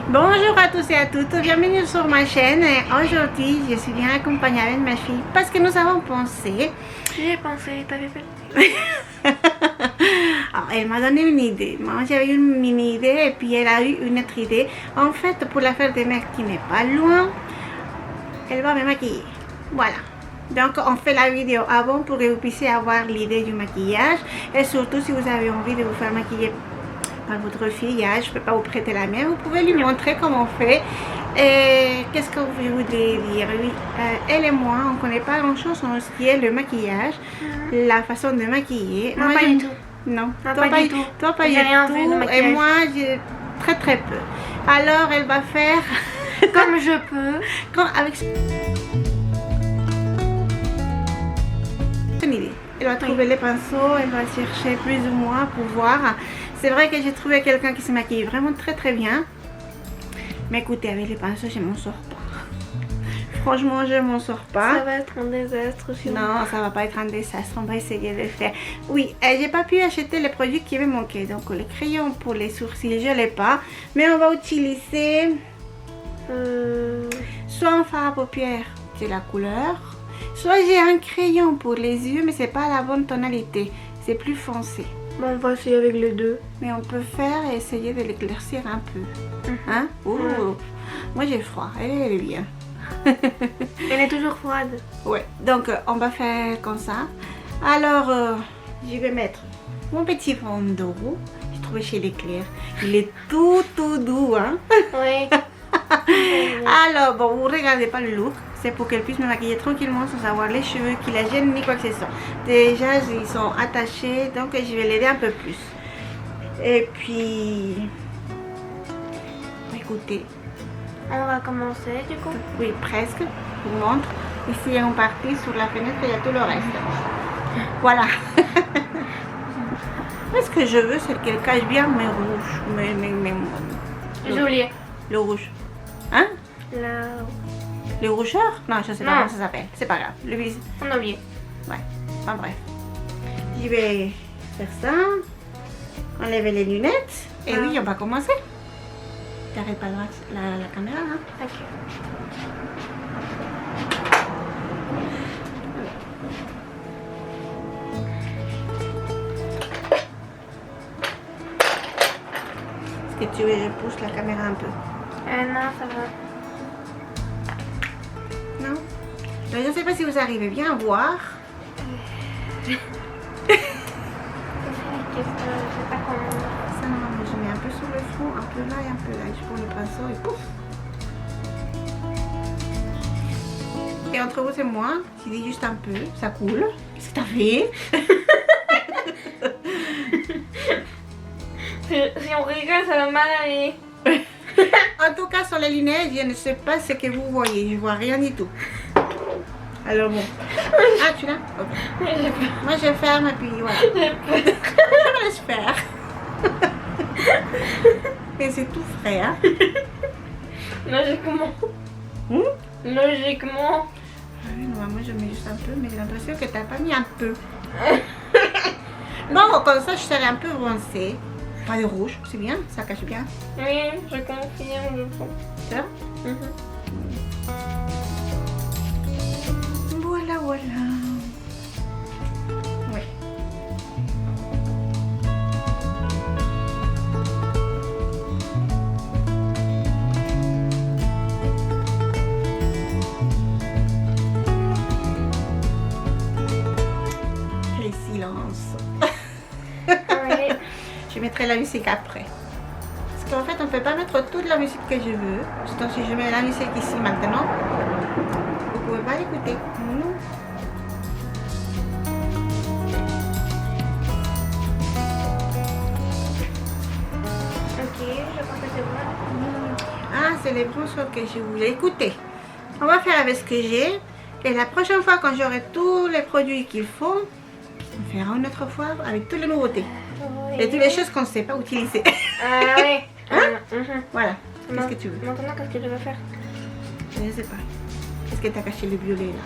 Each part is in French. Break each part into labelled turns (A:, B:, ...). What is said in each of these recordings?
A: Bonjour à tous et à toutes, bienvenue sur ma chaîne. Aujourd'hui, je suis bien accompagnée avec ma fille parce que nous avons pensé...
B: J'ai pensé, t'avais fait...
A: Alors, elle m'a donné une idée. Moi, j'avais une mini idée et puis elle a eu une autre idée. En fait, pour la fête des mères qui n'est pas loin, elle va me maquiller. Voilà. Donc, on fait la vidéo avant pour que vous puissiez avoir l'idée du maquillage. Et surtout, si vous avez envie de vous faire maquiller par votre fillage, je ne peux pas vous prêter la mienne, vous pouvez lui montrer comment on fait. Et qu'est-ce que je voudrais dire? Oui, elle et moi, on ne connaît pas grand chose en ce qui est le maquillage, la façon de maquiller.
B: Non,
A: moi,
B: pas du tout.
A: Non,
B: Non,
A: toi
B: pas du tout.
A: Toi, pas du
B: J'ai rien
A: tout.
B: vu de
A: Et
B: maquillage.
A: moi, j'ai très peu. Alors, elle va faire
B: Comme je peux.
A: avec une idée. Elle va trouver les pinceaux, elle va chercher plus ou moins pour voir. C'est vrai que j'ai trouvé quelqu'un qui se maquille vraiment très bien. Mais écoutez, avec les pinceaux, je m'en sors pas. Franchement, je m'en sors pas.
B: Ça va être un désastre sinon.
A: Non, ça va pas être un désastre. On va essayer de le faire. Oui, j'ai pas pu acheter les produits qui me manquaient. Donc, le crayon pour les sourcils, je l'ai pas. Mais on va utiliser soit un fard à paupières de la couleur, soit j'ai un crayon pour les yeux, mais c'est pas la bonne tonalité. C'est plus foncé.
B: Bon, on va essayer avec les deux.
A: Mais on peut faire et essayer de l'éclaircir un peu. Hein? Ouh. Moi j'ai froid, elle est bien.
B: Elle est toujours froide.
A: Ouais, donc on va faire comme ça. Alors, je vais mettre mon petit fond d'eau. J'ai trouvé chez l'éclair. Il est tout doux, hein?
B: Oui.
A: Alors, bon, vous regardez pas le look. C'est pour qu'elle puisse me maquiller tranquillement sans avoir les cheveux qui la gênent ni quoi que ce soit. Déjà, ils sont attachés, donc je vais l'aider un peu plus. Et puis, écoutez,
B: On va commencer du coup.
A: oui, presque, je vous montre. Ici, on partit sur la fenêtre, il y a tout le reste. Voilà. Moi, ce que je veux, c'est qu'elle cache bien mes rouges,
B: Joli.
A: le rouge. Hein?
B: Là.
A: Le rougeur? Non, je sais pas
B: Non.
A: comment ça s'appelle. C'est pas grave. Le vis.
B: On a oublié.
A: Ouais. Enfin bref. Je vais faire ça. Enlever les lunettes. Et
B: Ah.
A: oui, on va commencer. T'arrêtes pas la caméra, hein?
B: Ok.
A: Est-ce que tu veux que je pousse la caméra un peu?
B: Non, ça va.
A: Non? Donc, je ne sais pas si vous arrivez bien à voir.
B: Qu'est-ce que je sais pas comment.
A: Ça, non, je mets un peu sur le front, un peu là et un peu là. Je prends le pinceau et pouf! Et entre vous et moi, tu dis juste un peu, ça coule. Qu'est-ce que t'as fait?
B: Si on rigole, ça va mal aller.
A: En tout cas, sur les lunettes, je ne sais pas ce que vous voyez. Je vois rien du tout. Alors bon. Ah, tu l'as? Ok. Moi, je ferme et puis voilà. Je me laisse faire. Mais c'est tout frais, hein?
B: Logiquement. Logiquement.
A: Ah oui, non, moi, je mets juste un peu, mais j'ai l'impression que t'as pas mis un peu. Bon, comme ça, je serai un peu bronzée. Pas de rouge, c'est bien, ça cache bien.
B: Oui, je confirme, je pense.
A: Ça? Voilà. Oui. Les silences.
B: Oui.
A: Je mettrai la musique après. Parce qu'en fait, on ne peut pas mettre toute la musique que je veux. Donc, si je mets la musique ici maintenant, vous ne pouvez pas l'écouter. Non.
B: Ok, je pense que c'est bon.
A: Ah, c'est les bronzers que je voulais écouter. On va faire avec ce que j'ai. Et la prochaine fois, quand j'aurai tous les produits qu'il faut, on fera une autre fois avec toutes les nouveautés.
B: Oui.
A: Et toutes les choses qu'on ne sait pas utiliser.
B: Ah oui.
A: Hein? Voilà. Qu'est-ce que tu veux?
B: Maintenant, qu'est-ce que tu veux faire?
A: Je ne sais pas. Est-ce que tu as caché le violet là?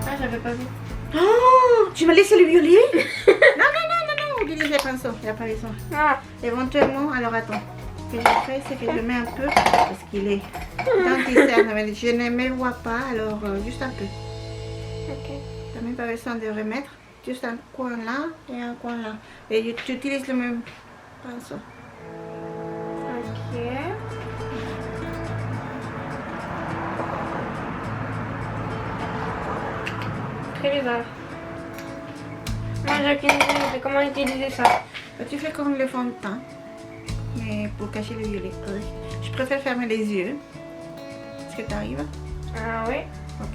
B: Ah, j'avais pas vu.
A: Oh, tu m'as laissé le violet? Non, utilise les pinceaux, il n'y a pas besoin.
B: Ah,
A: Éventuellement, alors attends. que j'ai fait, c'est que je mets un peu, parce qu'il est dentiste, mais je ne me vois pas, alors juste un peu.
B: Ok.
A: Tu n'as même pas besoin de remettre, juste un coin là et un coin là. Et tu utilises le même pinceau.
B: Ok. Très bizarre. Moi j'ai aucune idée de comment utiliser ça.
A: Bah, tu fais comme le fond de teint, mais pour cacher le violet. Je préfère fermer les yeux. Est-ce que tu arrives?
B: Ah oui.
A: Ok.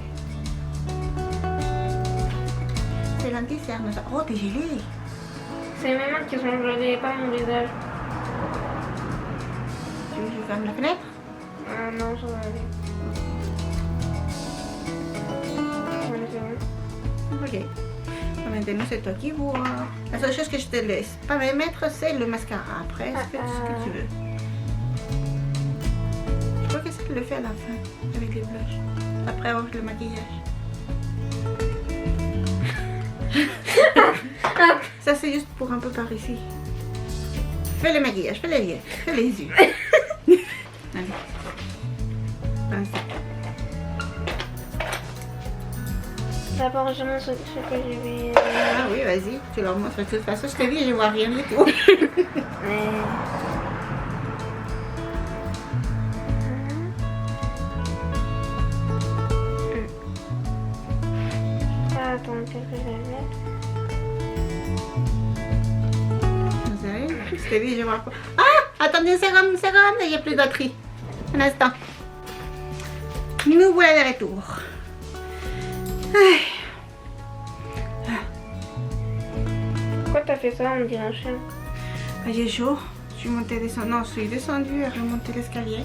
A: C'est l'anti-cerne ça. Oh, t'es gelé.
B: C'est mes mains qui sont gelées, pas mon visage.
A: Tu veux que je ferme la fenêtre?
B: Ah non, ça va aller. Voilà, c'est bon.
A: Ok. Maintenant, c'est toi qui vois. La seule chose que je te laisse pas me mettre, c'est le mascara. Après, fais ce que tu veux. Je crois que ça le fait à la fin, avec les blushs. Après, avec le maquillage. Ça, c'est juste pour un peu par ici. Fais le maquillage, fais les yeux. Fais les yeux. Allez. Pince.
B: D'abord, je montre ce que je vais.
A: Ah oui, vas-y, tu leur montres. De toute façon, je te dis, je vois rien du tout.
B: Attends, qu'est-ce que je vais mettre?
A: Sérieux? Je te dis, je vois pas. Ah, attendez une seconde, il n'y a plus de batterie. Un instant. Nous voilà de retour.
B: Pourquoi t'as fait ça? On dirait un chien.
A: Ah, j'ai chaud. Je suis montée, descendue. Non, je suis descendue et remontée l'escalier.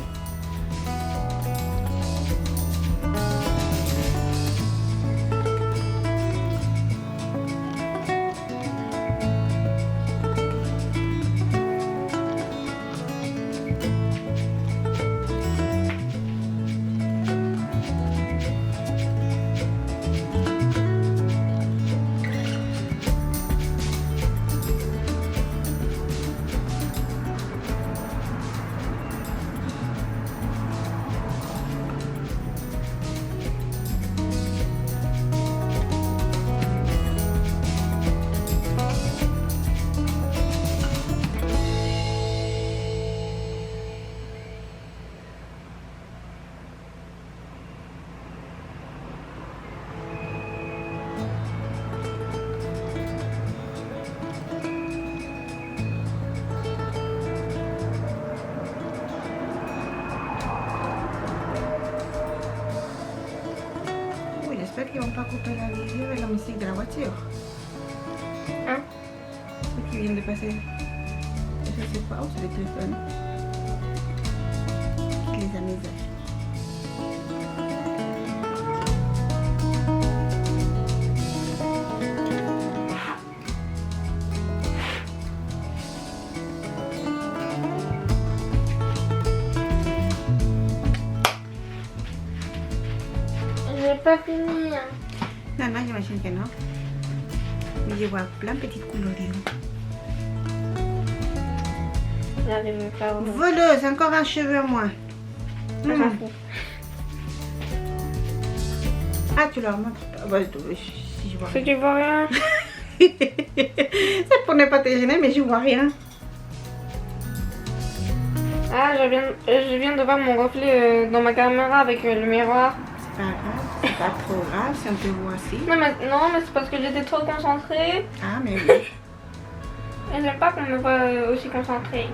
A: J'espère qu'ils vont pas couper la vidéo et la musique de la voiture.
B: Hein?
A: Ce qui vient de passer. Je sais pas où c'est le téléphone. Qui les a mis là.
B: J'ai pas fini.
A: Non, non, j'imagine que non. Mais je vois plein de petites coloris.
B: J'arrive pas à voir.
A: Voleuse, encore un cheveu en moins.
B: Ça s'en fout.
A: Ah, tu leur montres pas. Bah, si je vois
B: Si
A: rien.
B: tu vois rien.
A: C'est pour ne pas te gêner, mais je vois rien.
B: Ah, je viens de voir mon reflet dans ma caméra avec le miroir.
A: C'est pas grave, c'est pas trop grave si on te voit aussi.
B: Non, mais c'est parce que j'étais trop concentrée.
A: Ah, mais oui.
B: Et j'aime pas qu'on me voit aussi concentrée.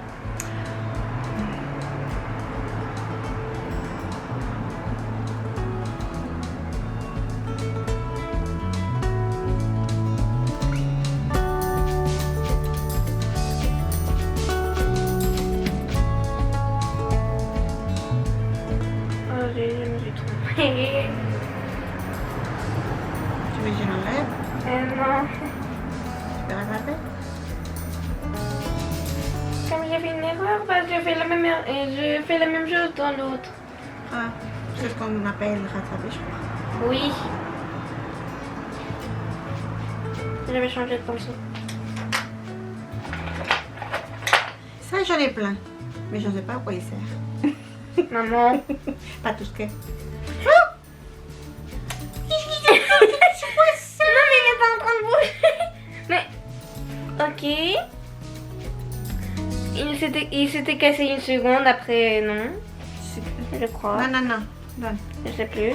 B: Oh, je me suis trompée.
A: Tu veux que je l'enlève?
B: Non.
A: Tu peux rattraper?
B: Comme j'ai fait une erreur, bah, j'ai fait la même chose dans l'autre.
A: Ah, c'est ce qu'on appelle rattraper, je crois.
B: Oui. J'avais changé de pinceau.
A: Ça, j'en ai plein. Mais je ne sais pas à quoi il sert.
B: Maman.
A: Pas tout ce que...
B: Non, mais il est pas en train de bouger. Mais, ok. Il s'était cassé une seconde, après, non. Je crois.
A: Non, non, non. Donne.
B: Je sais plus.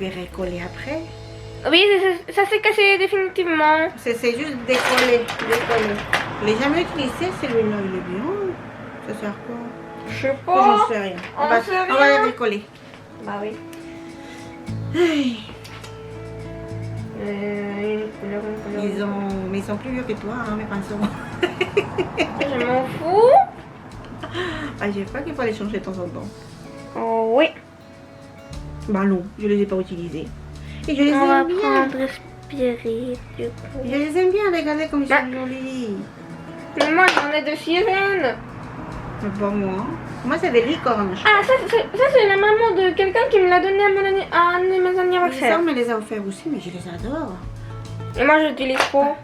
A: Je vais recoller après.
B: Oui, ça s'est cassé définitivement.
A: C'est juste décoller, décoller. Je l'ai jamais utilisé celui-là, il est bien. Ça sert quoi?
B: Je sais
A: Oh,
B: pas.
A: j'en sais rien.
B: On
A: va,
B: sait
A: on va
B: rien.
A: les décoller.
B: Bah oui.
A: Hey,
B: Une couleur, une couleur.
A: mais ils sont plus vieux que toi, hein, mes pinceaux.
B: Je m'en fous.
A: Ah, je sais pas qu'il faut les changer de temps en temps.
B: Oh oui.
A: Bah non, je les ai pas utilisés. Et je les
B: On va
A: aime bien.
B: prendre respirer du coup.
A: Je les aime bien, regardez comme ils
B: Bah.
A: sont jolis.
B: Mais moi j'en ai de sirènes.
A: Mais pas moi. Moi, c'est des licornes.
B: Ah, ça c'est la maman de quelqu'un qui me l'a donné à un de mes
A: Ça,
B: anniversaires.
A: on me les a offerts aussi, mais je les adore.
B: Et moi j'utilise trop.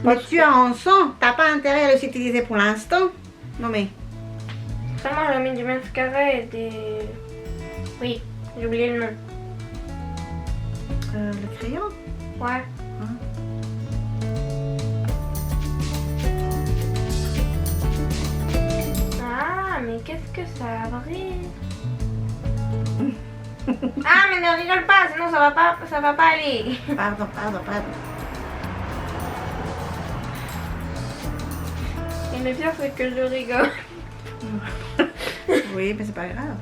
A: Mais tu as un sang, t'as pas intérêt à les utiliser pour l'instant. Non mais,
B: Seulement j'ai mis du mascara et des... Oui, j'ai oublié le nom.
A: le crayon.
B: Ouais. Ah, mais qu'est-ce que ça brille. Ah, mais ne rigole pas, sinon ça va pas aller.
A: Pardon.
B: Et le pire c'est que je rigole.
A: Oui, mais c'est pas grave.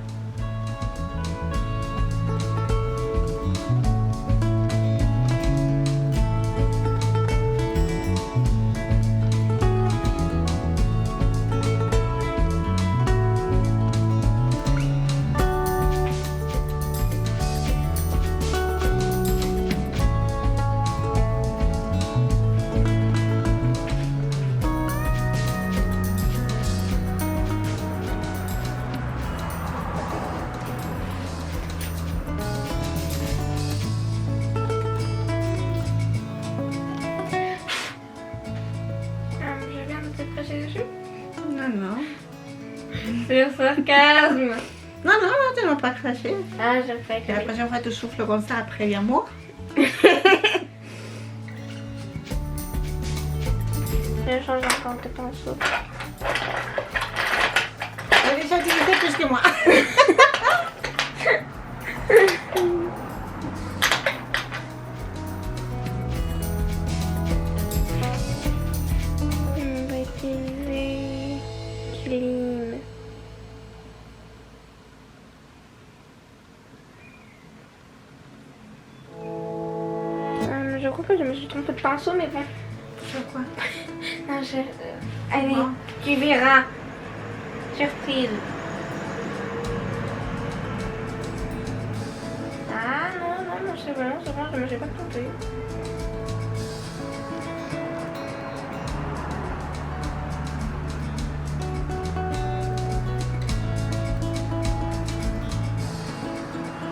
B: Je viens de te cracher dessus.
A: Non.
B: C'est un sarcasme.
A: Non, tu ne m'as pas craché.
B: Ah, je fais
A: Et la
B: que...
A: prochaine fois, tu souffles comme ça, après, viens-moi.
B: Je change encore de pinceau.
A: Tu as déjà utilisé plus que moi.
B: On va utiliser clean. Je crois que je me suis trompée de pinceau, mais bon.
A: Sur quoi?
B: Non, allez,
A: Bon.
B: tu verras. Surprise. Ah non, c'est bon, je me suis pas trompée.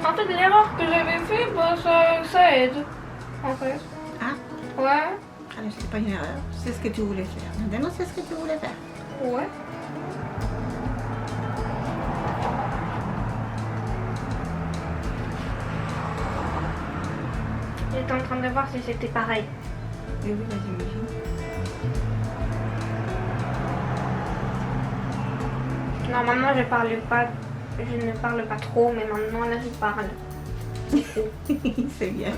B: En fait, l'erreur que j'avais fait, bah, ça aide. En fait.
A: Ah,
B: Ouais.
A: alors c'est pas une erreur. C'est ce que tu voulais faire. Maintenant, c'est ce que tu voulais faire.
B: Ouais. J'étais en train de voir si c'était pareil.
A: Oui, bah, j'imagine.
B: Normalement, je ne parle pas trop, mais maintenant là, je parle.
A: C'est bien.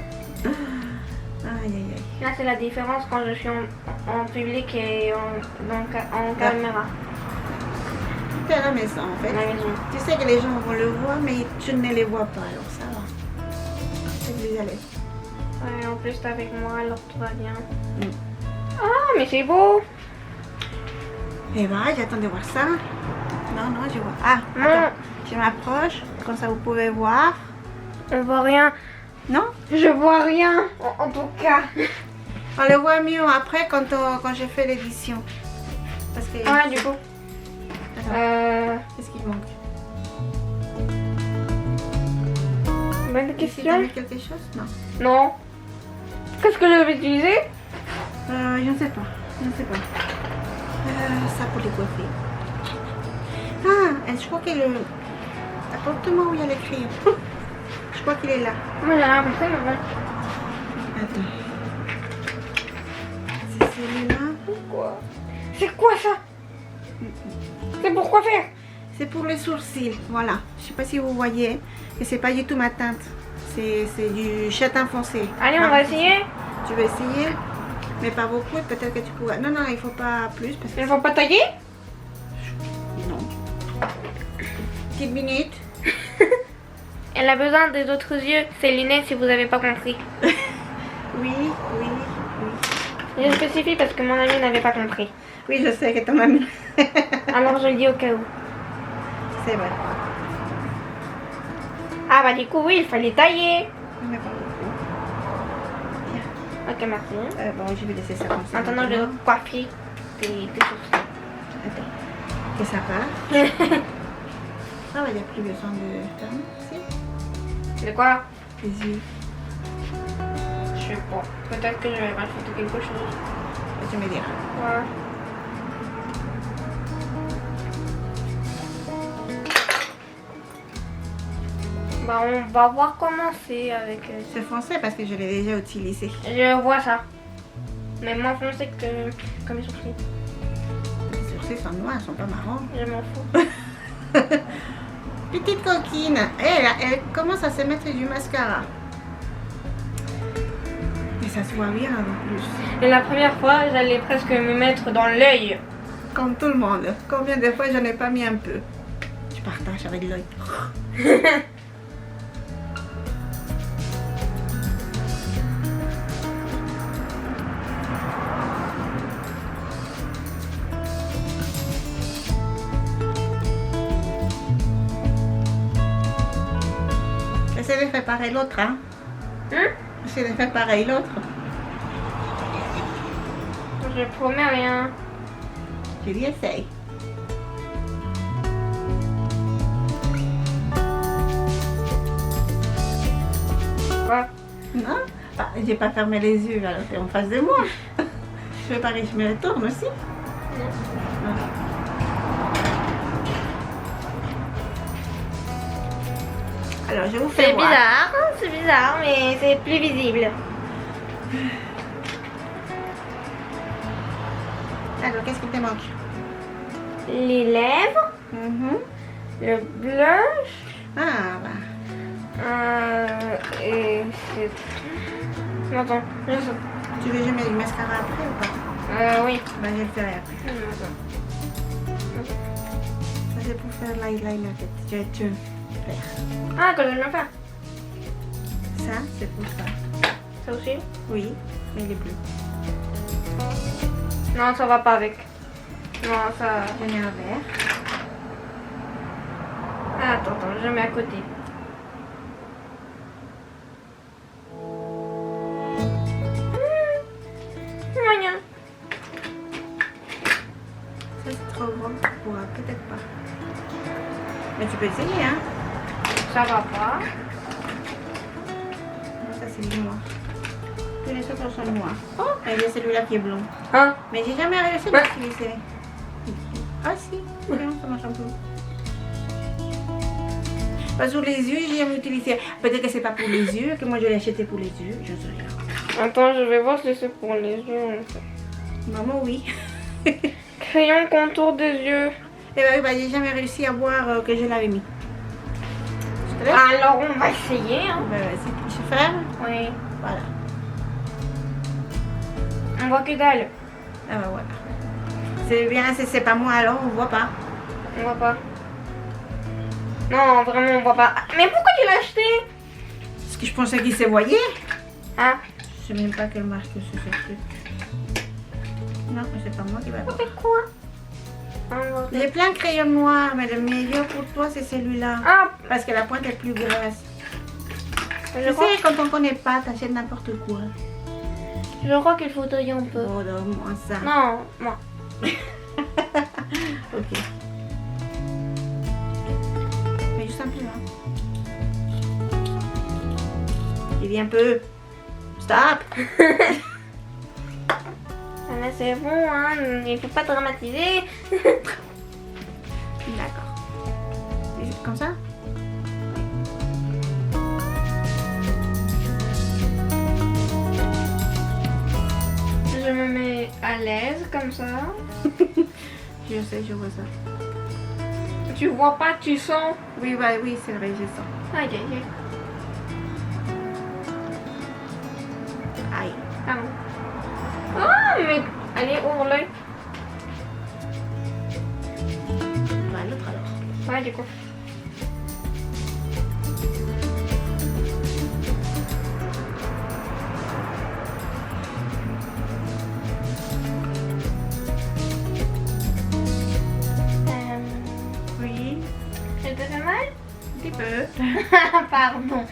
A: Aïe.
B: Là, c'est la différence quand je suis en public et en caméra.
A: Tu es à la maison, en fait.
B: À la maison.
A: Tu sais que les gens vont le voir, mais tu ne les vois pas, alors ça va. C'est plus à l'aise.
B: Ouais, en plus, t'es avec moi, alors tout va bien.
A: Mm.
B: Ah, mais c'est beau.
A: Et voilà, j'attends de voir ça. Non, je vois. Ah,
B: Non.
A: attends. Je m'approche, comme ça vous pouvez voir.
B: On voit rien.
A: Non?
B: Je vois rien, en tout cas.
A: On le voit mieux après quand j'ai fait l'édition. Parce que...
B: Ah, du coup.
A: Attends, qu'est-ce qui manque?
B: Bonne
A: Ici,
B: question.
A: t'as mis quelque chose? Non.
B: Non. Qu'est-ce que je vais utiliser?
A: Je ne sais pas. Ça pour les coiffer. Je crois qu'il est le... Apporte-moi où il y a les crayons. Je crois qu'il est là.
B: Moi j'ai rien compris, mais bon.
A: Attends. C'est celui-là.
B: Pourquoi? C'est quoi ça? C'est pour quoi faire?
A: C'est pour les sourcils, voilà. Je sais pas si vous voyez, mais c'est pas du tout ma teinte. C'est du châtain foncé.
B: Allez, on va essayer.
A: Tu veux essayer? Mais pas beaucoup, et peut-être que tu pourras... Non, non, il faut pas plus parce que...
B: Il faut pas tailler?
A: Non. Petite minute.
B: Elle a besoin des autres yeux, ses lunettes, si vous avez pas compris.
A: Oui, oui, oui.
B: Je spécifie parce que mon ami n'avait pas compris.
A: Oui, je sais que ton ami...
B: Alors je le dis au cas où.
A: C'est vrai.
B: Ah bah du coup oui, il fallait tailler.
A: Mais pas beaucoup.
B: Ok, merci.
A: Bon, je vais laisser ça comme ça.
B: Maintenant je dois coiffer tes sourcils.
A: Attends. Que ça part. Ah ouais, il n'y a plus besoin de fermer, si?
B: De quoi?
A: Les yeux.
B: Je sais pas. Peut-être que je vais rajouter quelque chose.
A: Tu me diras.
B: Ouais. Bah on va voir comment c'est avec...
A: C'est foncé parce que je l'ai déjà utilisé.
B: Je vois ça. Mais moins foncé que comme les sourcils.
A: Les sourcils sont noirs, ils sont pas marrons.
B: Je m'en fous.
A: Petite coquine. Elle commence à se mettre du mascara. Et ça se voit bien en plus.
B: Et la première fois, j'allais presque me mettre dans l'œil.
A: Comme tout le monde. Combien de fois j'en ai pas mis un peu? Tu partages avec l'œil. Essaye de faire pareil l'autre, hein? Essaye de faire pareil l'autre.
B: Je promets rien.
A: Je lui essaye.
B: Quoi?
A: Non? Ah, j'ai pas fermé les yeux, alors t'es en face de moi. Je fais pareil, je me retourne aussi. Non. Alors, je vous fais
B: C'est
A: voir.
B: bizarre, mais c'est plus visible.
A: Alors, qu'est-ce qui te manque?
B: Les lèvres, le blush,
A: Ah, bah.
B: et c'est... Attends, je sais.
A: Tu veux que je mette du mascara après ou pas?
B: Oui.
A: Bah, je le ferai après. Ça, c'est pour faire l'eyeliner que tu veux faire.
B: Ah, que je vais le faire.
A: Ça, c'est pour ça.
B: Ça aussi?
A: Oui, mais il est bleu.
B: Non, ça va pas avec. Non, ça...
A: Je mets un vert.
B: Ah, attends, je mets à côté. Moyen.
A: Ça, c'est trop gros. Tu pourras peut-être pas. Mais tu peux essayer, hein?
B: Ça va pas.
A: Non, ça, c'est du noir. Tous les autres sont noirs. Oh, il y a celui-là qui est blond.
B: Hein?
A: Mais j'ai jamais réussi à l'utiliser. Ah si, non, ça marche un peu. Pas sur les yeux, j'ai jamais utilisé. Peut-être que c'est pas pour les yeux, que moi je l'ai acheté pour les yeux, je sais rien.
B: Attends, je vais voir si c'est pour les yeux. En fait.
A: Maman, oui.
B: Crayon contour des yeux.
A: Eh ben oui, bah, j'ai jamais réussi à voir que je l'avais mis. Je te laisse.
B: Alors, on va essayer. Hein.
A: Bah, vas-y, je ferme.
B: Oui.
A: Voilà.
B: On voit que dalle.
A: Ah bah voilà. C'est bien, c'est pas moi alors, on voit pas.
B: On voit pas. Non, vraiment, on voit pas. Mais pourquoi tu l'as acheté?
A: Parce que je pensais qu'il se voyait.
B: Ah.
A: Je sais même pas quelle marque c'est ce truc. Non, mais c'est pas moi qui va voir.
B: C'est quoi?
A: J'ai plein de crayons noirs, mais le meilleur pour toi c'est celui-là.
B: Ah,
A: Parce que la pointe est plus grasse.
B: je
A: Tu
B: crois,
A: sais, quand on connaît pas, t'achètes n'importe quoi.
B: je crois qu'il faut tailler un peu.
A: Oh, donne-moi ça.
B: Non, moi.
A: Ok. Mais juste un peu là. Il vient un peu. Stop.
B: Ah, mais c'est bon, hein. Il faut pas dramatiser.
A: D'accord. Comme ça?
B: Je me mets à l'aise comme ça.
A: Je sais, je vois ça.
B: Tu vois pas, tu sens.
A: Oui, bah, oui, c'est vrai, je sens.
B: Aïe, aïe, aïe.
A: Aïe.
B: Pardon. Ah, mais allez, ouvre l'œil.
A: Bah, l'autre alors.
B: Ouais, du coup.
A: Oui,
B: Ça te fait mal?
A: un petit peu.
B: Pardon.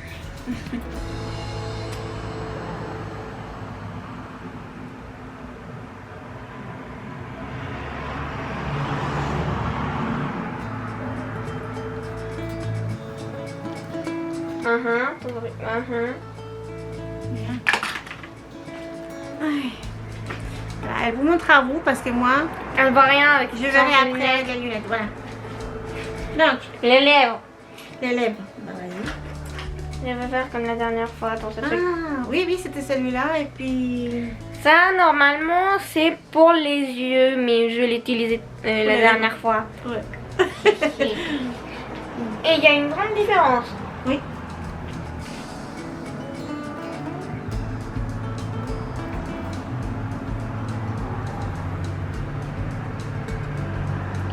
A: Bien. Aïe. Voilà, elle vous montre à vous parce que moi,
B: Elle voit rien avec
A: je verrai après avec les lunettes. Voilà. Donc,
B: les lèvres.
A: les lèvres. Bah, vas-y.
B: Je vais faire comme la dernière fois dans ce truc.
A: Ah, oui, oui, c'était celui-là. Et puis.
B: Ça, normalement, c'est pour les yeux, mais je l'ai utilisé la
A: les
B: dernière fois.
A: Ouais.
B: Et il y a une grande différence.
A: Oui.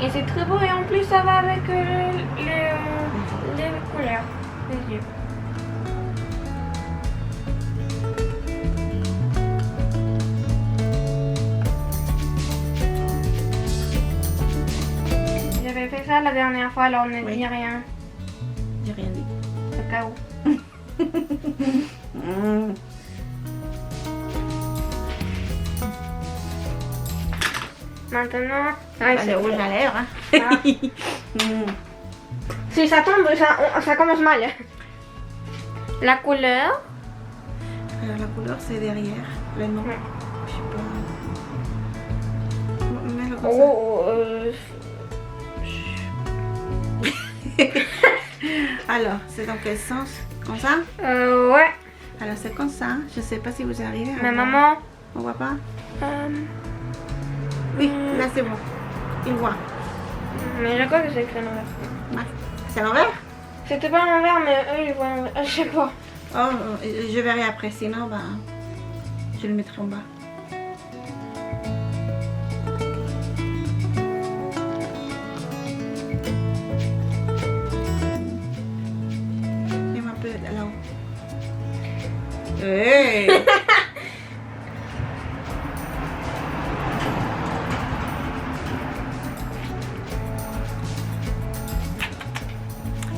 B: Et c'est très beau et en plus ça va avec les couleurs des yeux. J'avais fait ça la dernière fois, alors ne
A: Oui.
B: dis rien.
A: J'ai rien dit.
B: Au cas où.
A: Mmh.
B: Maintenant,
A: Bah, le rouge à lèvres. Hein.
B: Ah.
A: Mmh.
B: Si ça tombe, ça commence mal. La couleur.
A: Alors, la couleur, c'est derrière. Le nom.
B: Ouais.
A: Je sais pas. Mets-le comme ça.
B: Oh,
A: Alors, c'est dans quel sens? Comme ça?
B: ouais.
A: Alors, c'est comme ça. Je sais pas si vous arrivez à
B: Ma
A: voir.
B: maman.
A: On voit pas? Oui, là, c'est bon. Il voit.
B: Mais je crois que c'est écrit à l'envers.
A: Ouais. C'est à l'envers?
B: C'était pas à l'envers, mais eux ils voient à l'envers. Je sais pas.
A: Oh, je verrai après. Sinon, bah, je le mettrai en bas. Mets-moi un peu là-haut. Hey!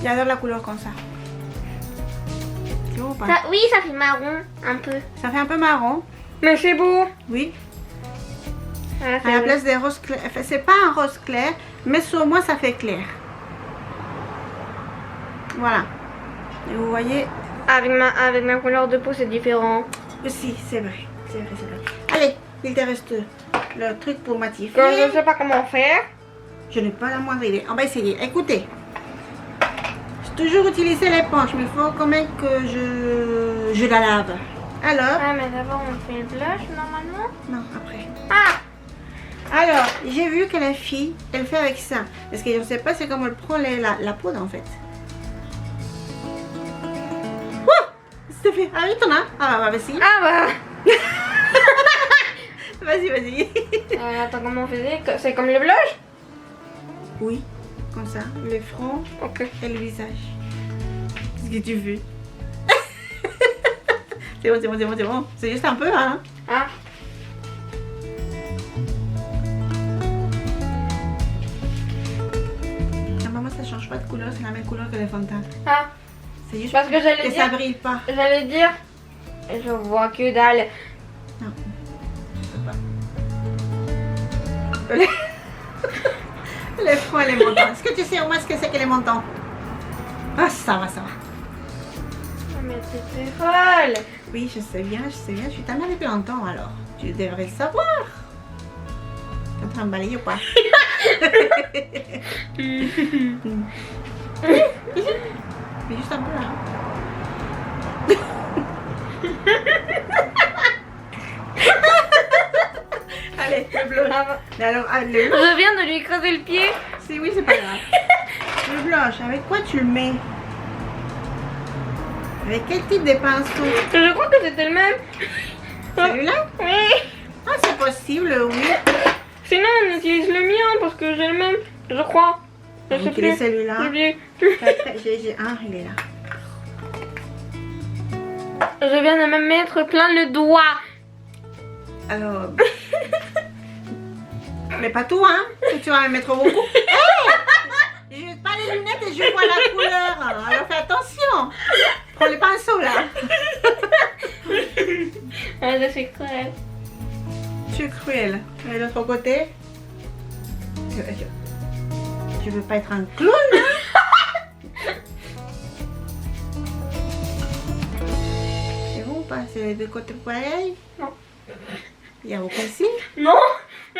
A: J'adore la couleur comme ça. C'est beau ou pas?
B: Oui, ça fait marron un peu.
A: Ça fait un peu marron.
B: Mais c'est beau.
A: Oui.
B: Voilà,
A: À la place des roses clairs. Enfin, c'est pas un rose clair, mais sur moi ça fait clair. Voilà. Et vous voyez
B: avec ma couleur de peau, c'est différent.
A: aussi, c'est vrai. C'est vrai, c'est vrai. Allez, il te reste le truc pour
B: Quand
A: matifier.
B: je sais pas comment faire.
A: Je n'ai pas la moindre idée. On va essayer. Écoutez. J'ai toujours utilisé l'éponge, mais il faut quand même que je la lave. Alors,
B: Ah, mais d'abord on fait le blush normalement.
A: non, après.
B: Ah,
A: Alors, j'ai vu que la fille, elle fait avec ça. Parce que je ne sais pas c'est comment elle prend la poudre en fait. Ouh, c'est fait. Ah oui, t'en as. Ah bah vas-y.
B: ah bah.
A: Vas-y, vas-y.
B: Attends, comment on faisait? C'est comme le blush?
A: Oui, comme ça. Le front
B: Ok.
A: et le visage. Qu'est-ce que tu veux? C'est bon, c'est bon, c'est bon, c'est bon. C'est juste un peu, hein.
B: Ah.
A: Ah, maman, ça change pas de couleur, c'est la même couleur que les fond de teint.
B: Ah.
A: C'est juste
B: Parce que j'allais
A: que ça
B: dire.
A: brille pas.
B: J'allais dire. Je vois que dalle.
A: Non, je peux pas. Le front et les montants. Est-ce que tu sais au moins ce que c'est que les montants? Ah, ça va, ça va.
B: Oh, mais t'es folle.
A: Oui, je sais bien, je suis ta mère depuis longtemps alors. Tu devrais le savoir. T'es en train de balayer ou pas? Ici. Mais juste un peu là. Allez, le bleu. Alors, allez.
B: Je viens de lui écraser le pied.
A: Oui, c'est pas grave. Le blanche, avec quoi tu le mets? Avec quel type de pinceau?
B: Je crois que c'était le même.
A: Celui-là?
B: Oui.
A: Ah, c'est possible, oui.
B: Sinon, on utilise le mien parce que j'ai le même. Je crois. Je
A: On
B: sais
A: utilise
B: plus.
A: celui-là.
B: J'ai oublié.
A: Après, j'ai un, il est là.
B: Je viens de me mettre plein le doigt.
A: Alors. Mais pas tout, hein? Tu vas me mettre beaucoup. Hey! Je jette pas les lunettes et je vois la couleur. Alors fais attention. Prends les pinceaux là.
B: Ah, je suis cruelle.
A: Tu es cruel. Et de l'autre côté, tu veux pas être un clown, hein? C'est bon ou pas? C'est les deux côtés pareils?
B: Non.
A: Il y a aucun signe?
B: Non,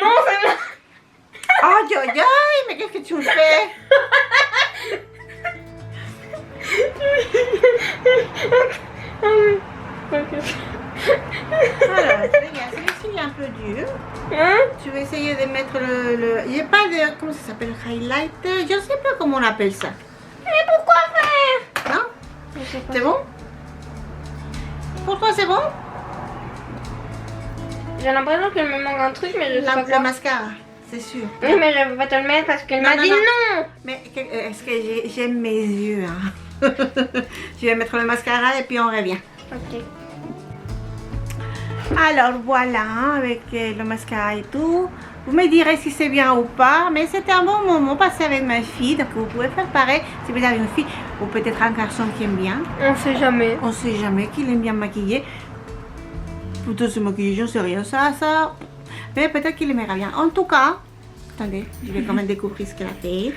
B: non, c'est moi.
A: Oh, mais qu'est-ce que tu me fais?
B: Ok.
A: Alors, regarde, celui-ci il est un peu dur.
B: Hein?
A: Tu vas essayer de mettre le... Il n'y a pas de... Comment ça s'appelle? Highlighter? Je ne sais pas comment on appelle ça.
B: Mais pourquoi faire?
A: Non?
B: Je sais pas.
A: C'est bon? Pour toi, c'est bon?
B: J'ai l'impression qu'il me manque un truc, mais je sais pas
A: Le
B: quoi.
A: mascara, c'est sûr.
B: Oui, mais je vais pas te le mettre parce qu'elle
A: Non,
B: m'a
A: non,
B: dit
A: non.
B: non.
A: Mais est-ce que j'aime mes yeux, hein? Je vais mettre le mascara et puis on revient.
B: Ok.
A: Alors voilà, avec le mascara et tout. Vous me direz si c'est bien ou pas, mais c'était un bon moment passé avec ma fille. Donc vous pouvez faire pareil si vous avez une fille ou peut-être un garçon qui aime bien.
B: On sait jamais.
A: On sait jamais qu'il aime bien maquiller. Plutôt se maquiller, je sais rien, ça. Mais peut-être qu'il aimera bien. En tout cas, attendez, je vais quand même découvrir ce qu'elle a fait.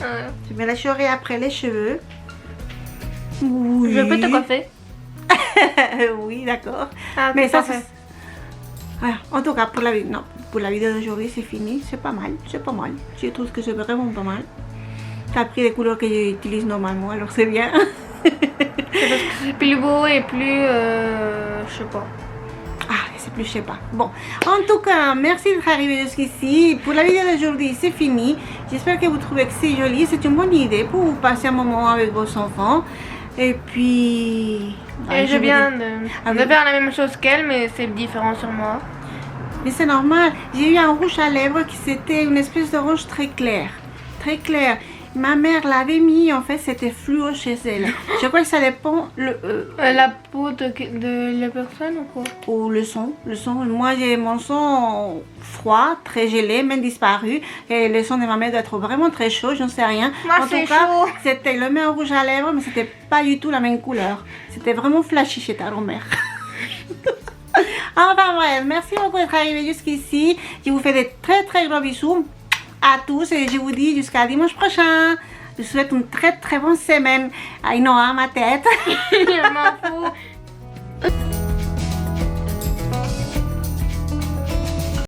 A: Je vais la chorer après les cheveux. Oui.
B: Je peux te coiffer.
A: Oui, d'accord.
B: Ah,
A: Mais ça,
B: parfait.
A: Voilà. En tout cas, pour la vidéo d'aujourd'hui, c'est fini. C'est pas mal. Je trouve que c'est vraiment pas mal. Ça a pris les couleurs que j'utilise normalement, alors c'est bien.
B: C'est parce que c'est plus beau et plus... je sais pas.
A: Ah, c'est plus, je sais pas. Bon, en tout cas, merci d'être arrivé jusqu'ici. Pour la vidéo d'aujourd'hui, c'est fini. J'espère que vous trouvez que c'est joli. C'est une bonne idée pour vous passer un moment avec vos enfants. Et puis...
B: Et je viens de
A: oui.
B: faire la même chose qu'elle, mais c'est différent sur moi.
A: Mais c'est normal. J'ai eu un rouge à lèvres qui c'était une espèce de rouge très clair. Très clair. Ma mère l'avait mis, en fait, c'était fluo chez elle. Je crois que ça dépend
B: La peau de la personne ou quoi?
A: ou le son. Moi, j'ai mon son froid, très gelé, même disparu. Et le son de ma mère doit être vraiment très chaud, je ne sais rien.
B: Moi,
A: en
B: c'est
A: tout cas,
B: chaud.
A: c'était le même rouge à lèvres, mais c'était pas du tout la même couleur. C'était vraiment flashy chez ta grand-mère. Enfin bref, merci beaucoup d'être arrivé jusqu'ici. Je vous fais des très très gros bisous à tous et je vous dis jusqu'à dimanche prochain. Je vous souhaite une très très bonne semaine. Aïnoa, ma tête.
B: Je m'en fous.